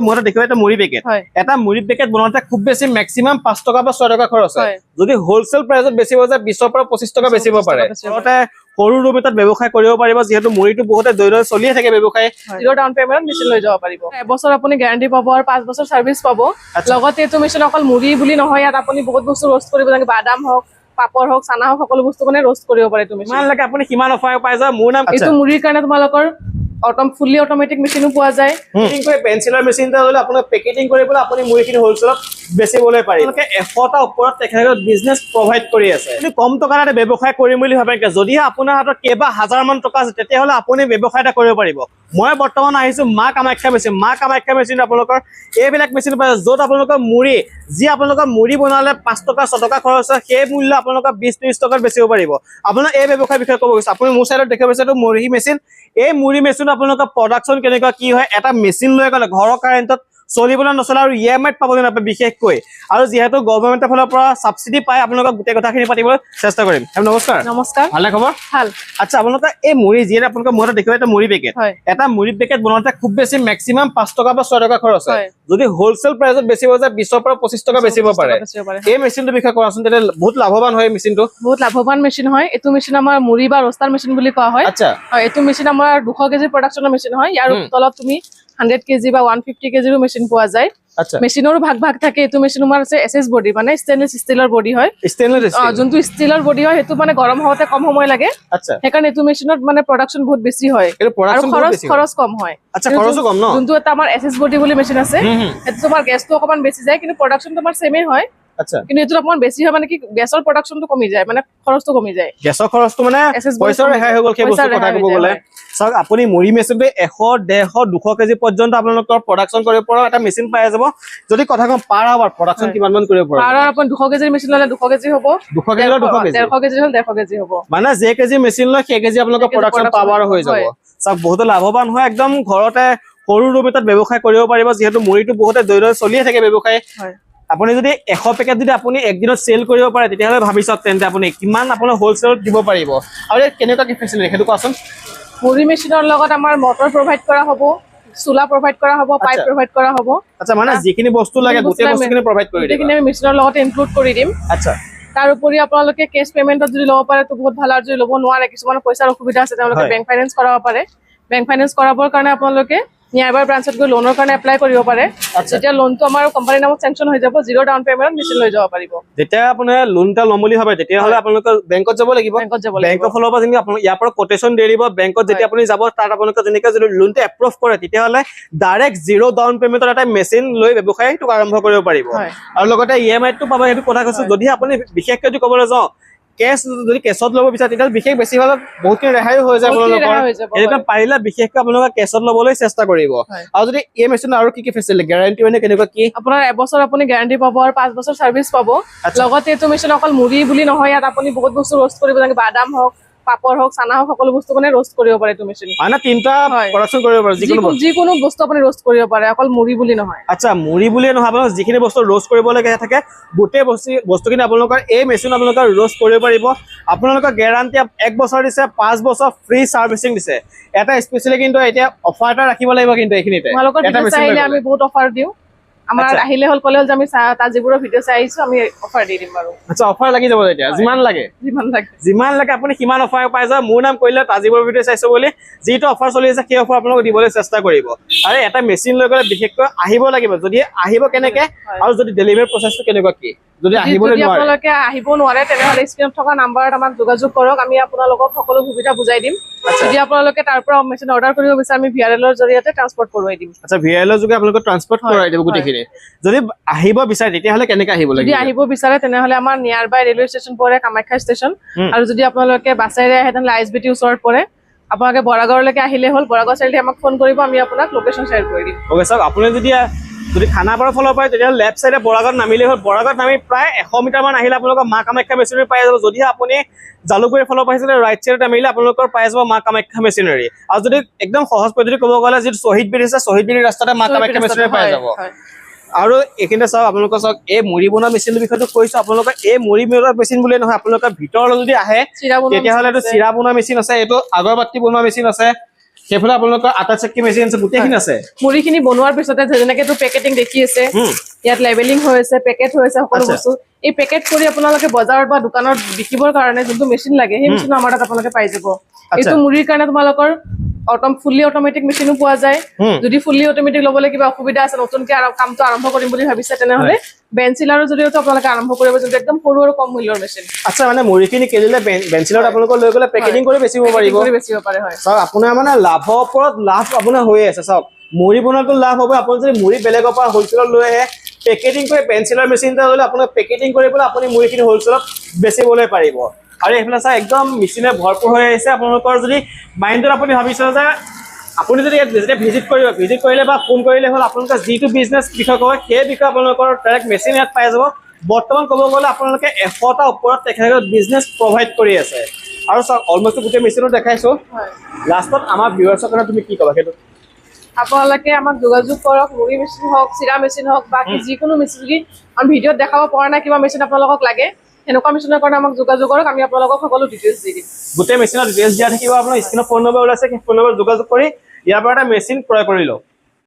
মইতো দেখিব এটা মুড়ি পেকেট এটা মুড়ি পেকেট বনাওঁতে খুব বেছি ম্যাক্সিমাম 5 টকা বা 6 টকা খৰচ হয় যদি হোলসেল প্ৰাইসত বেচিব যায় 20 পৰা 25 টকা বেচিব পাৰে লগতে সৰু ৰুম এটাত ব্যৱসায় কৰিব পাৰিব যেহেতু মুড়িটো বহুতে দৈনন্দিন চলিয়ে থাকে ব্যৱসায় জিৰ' ডাউন পেমেণ্ট মেচিন লৈ যাব পাৰিব এবছৰ আপুনি গ্যাৰান্টি পাব আৰু 5 বছৰ সাৰ্ভিস পাব লগতে এইটো মেচিন অকল মুড়ি বুলি নহয় ইয়াত আপুনি বহুত বস্তু ৰোষ্ট কৰিব লাগে বাদাম হওক পাপৰ হওক চানা হওক সকলো বস্তু মানে ৰোষ্ট কৰিব পাৰে তুমি ইমান লাগে আপুনি কিমান অফাৰ পাই যায় মোৰ নাম এইটো মুড়িৰ কাৰণে তোমালোকৰ ফুল্লি অটোমেটিক মেচিনো পোৱা যায় পেকেটিং কৰি পেন্সিলৰ মেচিনটা হ'লে আপোনাৰ পেকেটিং কৰিবলৈ আপুনি মুড়িখিনি হোলসেলত বেচিবলৈ পাৰিব তেওঁলোকে 100টা ওপৰত তেখেতক বিজনেছ প্ৰভাইড কৰি আছে আপুনি কম টকাতে ব্যৱসায় কৰিম বুলি ভাবে যদি আপোনাৰ হাতত কেইবা হাজাৰ মান টকা আছে তেতিয়াহ'লে আপুনি ব্যৱসায় এটা কৰিব পাৰিব মই বৰ্তমান আহিছো মা কামাখ্যা মেচিন আপোনালোকৰ এইবিলাক মেচিন পায় য'ত আপোনালোকৰ মুড়ি যি আপোনালোকৰ মুড়ি বনালে 5 টকা 6 টকা খৰচ হয় সেই মূল্য আপোনালোকৰ 20-30 টকাত বেচিব পাৰিব আপোনাৰ এই ব্যৱসায় বিষয়ে ক'ব গৈছে আপুনি মোৰ চাইডত দেখিব পাইছে মুড়ি মেচিন এই মুড়ি মেচিন আপোনালোকৰ প্ৰডাকচন কেনেকুৱা কি হয় এটা মেচিন লৈ গ'লে ঘৰৰ কাৰেণ্টত চলিবলৈ নচলে আৰু ইএমআইত পাবলৈ নাপায় বিশেষকৈ আৰু যেহেতু গভৰ্ণমেণ্টৰ ফালৰ পৰা সাবসিডি পায় আপোনালোকক গোটেই কথাখিনি পাতিবলৈ চেষ্টা কৰিম নমস্কাৰ ভালে খবৰ ভাল আচ্ছা আপোনালোকৰ এই মুড়ি যিহেতু আপোনালোকৰ মইতো দেখিব এটা মুড়ি পেকেট এটা মুড়ি পেকেট বনাওঁতে খুব বেছি ম্যাক্সিমাম 5 টকা বা 6 টকা খৰচ হয় যদি হোলসেল প্ৰাইসত বেচিব যায় 20 পৰা 25 টকা বেচিব পাৰে এই মেচিনটো বিষয়ে কোৱাচোন তেনে বহুত লাভৱান হয় মেচিনটো বহুত লাভৱান মেচিন হয় এইটো মেচিন আমাৰ মুড়ি বা ৰস্তাৰ মেচিন বুলি কোৱা হয় আচ্ছা এইটো মেচিন আমাৰ 200 কেজি প্ৰডাকচনৰ মেচিন হয় ইয়াৰ তলত তুমি 100 কেজি বা 150 কেজিৰো মেচিন পোৱা যায় আচ্ছা মেচিনৰো ভাগ থাকে এইটো মেচিন আমাৰ আছে এসএস বডি মানে স্টেইনলেস ষ্টিলৰ বডি হয় যোনটো ষ্টিলৰ বডি হয় হেতু মানে গৰম হওঁতে কম সময় লাগে আচ্ছা হেকাৰণে এইটো মেচিনত মানে প্ৰডাকচন বহুত বেছি হয় আৰু খৰচ কম হয় আচ্ছা খৰচো কম ন যোনটো এটা আমাৰ এসএস বডি বুলি মেচিন আছে হেতু তোমাৰ গেছটো অকমান বেছি যায় কিন্তু প্ৰডাকচন তোমাৰ সেমে হয় আচ্ছা কিন্তু এটো অকমান বেছি হয় মানে কি গেছৰ প্ৰডাকচনটো কমি যায় মানে খৰচটো কমি যায় গেছৰ খৰচটো মানে পইচা ৰেহাই হৈ গ'ল সেই বস্তু কথা ক'ব গ'লে সক আপুনি মুড়ি মেচিনটো 100 150 200 কেজি পৰ্যন্ত আপোনালোকৰ প্ৰডাকচন কৰিব পৰা এটা মেচিন পাই যাব যদি কথা কম পাৰ আৱাৰ প্ৰডাকচন কিমান মান কৰিব পৰা পাৰ আপুনি 200 কেজি মেচিন ললে 200 কেজি হ'ব 200 কেজি 150 কেজি হল 150 কেজি হ'ব মানে যে কেজি মেচিন লয় সেই কেজি আপোনালোকৰ প্ৰডাকচন পাৱাৰ হৈ যাব সক বহুত লাভৱান হয় একদম ঘৰতে সৰু ৰুম এটাত ব্যৱসায় কৰিব পাৰিব যেহেতু মুড়িটো বহুতে দৈনন্দিন চলিয়ে থাকে ব্যৱসায় আপুনি যদি 100 পেকেট যদি আপুনি একদিনত সেল কৰিব পাৰে তেতিয়াহ'লে ভাবিছক তেন্তে আপুনি কিমান আপোনাৰ হোলসেলত দিব পাৰিব আৰু কেনেকুৱা কি ফেচিলিটি হেতু কোৱাচোন মুড়ি মেচিনৰ লগত আমাৰ মটৰ প্ৰভাইড কৰা হ'ব চুলা প্ৰভাইড কৰা হ'ব পাইপ প্ৰভাইড কৰা হ'ব আচ্ছা মানে যিখিনি বস্তু লাগে গোটেই বস্তুখিনি প্ৰভাইড কৰি দিম এইখিনি আমি মেচিনৰ লগত ইনক্লুড কৰি দিম আচ্ছা তাৰ উপৰি আপোনালোকে কেশ পেমেন্টত যদি ল'ব পাৰে তো বহুত ভাল আৰু যদি ল'ব নোৱাৰে কিছুমান পইচাৰ অসুবিধা আছে তেওঁলোকে বেংক ফাইনেন্স কৰাব পাৰে বেংক ফাইনেন্স কৰাবৰ কাৰণে আপোনালোকে নিয়াৰবাই ব্ৰাঞ্চত গৈ লোনৰ কাৰণে এপ্লাই কৰিব পাৰে যেতিয়া লোনটো আমাৰ কোম্পানীৰ নামত চেংচন হৈ যাব জিৰ' ডাউন পেমেণ্ট মেচিন লৈ যাব পাৰিব যেতিয়া আপুনি লোনটা ল'ম বুলি ভাবে তেতিয়াহ'লে আপোনালোকৰ বেংকত যাব লাগিব বেংকৰ ফালৰ পৰা যেনেকৈ আপুনি ইয়াৰ পৰা কোটেশন দি দিব বেংকত যেতিয়া আপুনি যাব তাত আপোনালোকে যেনেকৈ যদি লোনটো এপ্ৰুভ কৰে তেতিয়াহ'লে ডাইৰেক্ট জিৰ' ডাউন পেমেণ্টৰ এটা মেচিন লৈ ব্যৱসায়টো আৰম্ভ কৰিব পাৰিব আৰু লগতে ইএমআইটো পাব সেইটো কথা কৈছো যদি আপুনি বিশেষকৈ যদি ক'বলৈ যাওঁ কেশ যদি কেছত ল'ব বিচাৰে তেতিয়াহ'লে বিশেষ বেছি হ'লে বহুতখিনি ৰেহাই হৈ যায় আপোনালোকৰ এনেকুৱা পাৰিলে বিশেষকৈ আপোনালোকে কেছত ল'বলৈ চেষ্টা কৰিব আৰু যদি এই মেচিনৰ আৰু কি ফেচিলিটি গ্যাৰান্টি মানে কেনেকুৱা কি আপোনাৰ এবছৰ আপুনি গ্যাৰান্টি পাব আৰু 5 বছৰ সাৰ্ভিস পাব লগতে এইটো মেচিন অকল মুড়ি বুলি নহয় ইয়াত আপুনি বহুত বস্তু ৰোষ্ট কৰিব লাগে বাদাম হওক পাপৰ হওক চানা হওক সকলো বস্তু মানে ৰোষ্ট কৰিব পাৰে এইটো মেচিন মানে তিনটা প্ৰডাকচন কৰিব পাৰে যিকোনো বস্তু আপুনি ৰোষ্ট কৰিব পাৰে অকল মুড়ি বুলি নহয় আচ্ছা মুড়ি বুলিয়ে নহয় আপোনালোক যিখিনি বস্তু ৰোষ্ট কৰিব লাগে থাকে গোটেই বস্তুখিনি আপোনালোকৰ এই মেচিন আপোনালোকৰ ৰোষ্ট কৰিব পাৰিব আপোনালোকৰ গ্যাৰান্টি 1 বছৰ দিছে 5 বছৰ ফ্ৰী সাৰ্ভিসিং দিছে এটা স্পেশালি কিন্তু এতিয়া অফাৰ এটা ৰাখিব লাগিব কিন্তু এইখিনিতে এটা মেচিন আমি বহুত অফাৰ দিও আমাৰ আহিলে হল কলেজ আমি তাজিবোৰৰ ভিডিও চাই আহিছো আমি অফাৰ দি দিম বাৰু আচ্ছা অফাৰ লাগি যাব এতিয়া যিমান লাগে আপুনি কিমান অফাৰ পাই যায় মোৰ নাম কৰিলে তাজিবোৰৰ ভিডিও চাইছো বুলি যিটো অফাৰ চলি আছে সেই অফাৰ আপোনালোক দিবলৈ চেষ্টা কৰিব আৰু এটা মেচিন লৈ গ'লে বিশেষকৈ আহিব লাগিব যদি আহিব কেনেকৈ আৰু যদি ডেলিভাৰী প্ৰচেছটো কেনেকুৱা কি যদি আপোনালোকে আহিব নোৱাৰে তেনেহ'লে স্ক্ৰীনত থকা নাম্বাৰত আমাক যোগাযোগ কৰক আমি আপোনালোকক সকলো সুবিধা বুজাই দিম যদি আপোনালোকে তাৰ পৰা মেচিন অৰ্ডাৰ কৰিব বিচাৰে আমি ভিআৰএলৰ জৰিয়তে ট্ৰান্সপোৰ্ট কৰোৱাই দিম আচ্ছা ভিআৰএলৰ যোগে আপোনালোকে ট্ৰান্সপোৰ্ট কৰাই দিব গোটেইখিনি যদি আহিব বিচাৰে তেতিয়াহ'লে কেনেকৈ আহিব লাগিব যদি আহিব বিচাৰে তেনেহ'লে আমাৰ নিয়াৰবাই ৰেলৱে ষ্টেচন পৰে কামাখ্যা ষ্টেচন আৰু যদি আপোনালোকে বাছেৰে আহে তেনেহ'লে আইএছবিটি ওচৰত পৰে আপোনালোকে বৰাগাঁৱলৈকে আহিলে হ'ল বৰাগাঁও চাৰিআলি আমাক ফোন কৰিব আমি আপোনাক লোকেশ্যন শ্বেয়াৰ কৰি দিম অ'কে চাওক আপুনি যদি খানাপাৰা ফালৰ পৰা তেতিয়া লেফ্ট চাইডে বৰাগাঁৱত নামিলে হ'ল বৰাগাঁৱত নামি প্ৰায় 100 মিটাৰ মান আহিলে আপোনালোকৰ মা কামাখ্যা মেচিনাৰী পাই যাব যদি আপুনি জালুকবাৰীৰ ফালৰ পৰা আহিছিলে ৰাইট চাইডত নামিলে আপোনালোকৰ পাই যাব মা কামাখ্যা মেচিনাৰী আৰু যদি একদম সহজ পদ্ধতি ক'ব গ'লে যিটো শ্বহীদ ব্ৰিজ আছে শ্বহীদ ব্ৰিজৰ ৰাস্তাতে মা কামাখ্যা মেচিনাৰী পাই যাব আৰু এইখিনিতে চাওক আপোনালোকৰ চাওক এই মুড়ি বনোৱা মেচিনৰ বিষয়টো কৈছো আপোনালোকৰ এই মুড়ি বনোৱা মেচিন বুলিয়ে নহয় আপোনালোকৰ ভিতৰলৈ যদি আহে তেতিয়াহ'লে এইটো চিৰা বনোৱা মেচিন আছে এইটো আগৰবাতি বনোৱা মেচিন আছে সেইফালে আপোনালোকৰ আটা চাক্কি মেচিন আছে গোটেইখিনি আছে মুড়িখিনি বনোৱাৰ পিছতে যেনেকে তো পেকেটিং দেখি আছে ইয়াত লেবেলিং হৈ আছে পেকেট হৈ আছে সকলো আচ্ছা। বস্তু এই পেকেট কৰি আপোনালোকে বজাৰত বা দোকানত বিকিবৰ কাৰণে যোনটো মেচিন লাগে সেই মেচিন আমাৰ তাত আপোনালোকে পাই যাব এইটো মুড়িৰ কাৰণে তোমালোকৰ ফুল্লি অট'মেটিক মেচিনো পোৱা যায় যদি ফুল্লি অট'মেটিক ল'বলৈ কিবা অসুবিধা আছে নতুনকে কামটো আৰম্ভ কৰিম বুলি ভাবিছে তেনেহ'লে বেঞ্চিলাৰৰ জৰিয়তে আপোনালোকে আৰম্ভ কৰিব যোনটো একদম সৰু আৰু কম মূল্যৰ মেচিন আচ্ছা মানে মুড়িখিনি কেজিলে বেঞ্চিলত আপোনালোকৰ লৈ গ'লে পেকেটিং কৰি বেচিব পাৰিব বেচিব পাৰে হয় চাওক আপোনাৰ মানে লাভৰ ওপৰত লাভ আপোনাৰ হৈ আছে চাওক মুড়ি বনোৱাটো লাভ হ'ব আপুনি যদি মুড়ি বেলেগৰ পৰা হ'লচেলত লৈ আহে পেকেটিং কৰি পেঞ্চিলৰ মেচিন এটা হ'লে আপোনাক পেকেটিং কৰি পেলাই আপুনি মুড়িখিনি হ'লচেলত বেচিবলৈ পাৰিব আৰু এইফালে চাই একদম মেচিনে ভৰপূৰ হৈ আহিছে আপোনালোকৰ যদি মাইণ্ডত আপুনি ভাবিছে যে আপুনি যদি যেতিয়া ভিজিট কৰিলে বা ফোন কৰিলে হ'ল আপোনালোকে যিটো বিজনেছ বিষয় কয় সেই বিষয়ে আপোনালোকৰ ডাইৰেক্ট মেচিন ইয়াত পাই যাব বৰ্তমান ক'ব গ'লে আপোনালোকে 100টা ওপৰত তেখেতসকলে বিজনেছ প্ৰভাইড কৰি আছে আৰু চাওক অলমষ্ট গোটেই মেচিনো দেখাইছোঁ লাষ্টত আমাৰ ভিউৱাৰ্ছৰ কাৰণে তুমি কি ক'বা সেইটো আপোনালোকে আমাক যোগাযোগ কৰক মুড়ি মেচিন হওক চিৰা মেচিন হওক বাকী যিকোনো মেচিন যদি আমি ভিডিঅ'ত দেখাব পৰা নাই কিবা মেচিন আপোনালোকক লাগে এনেকুৱা মেচিনৰ কাৰণে আমাক যোগাযোগ কৰক আমি আপোনালোকক সকলো ডিটেইলছ দি দিম গোটেই মেচিনৰ ডিটেইলছ দিয়া থাকিব আপোনাৰ স্ক্ৰীনত ফোন নম্বৰ ওলাইছে সেই ফোন নম্বৰ যোগাযোগ কৰি ইয়াৰ পৰা এটা মেচিন ক্ৰয় কৰি লওক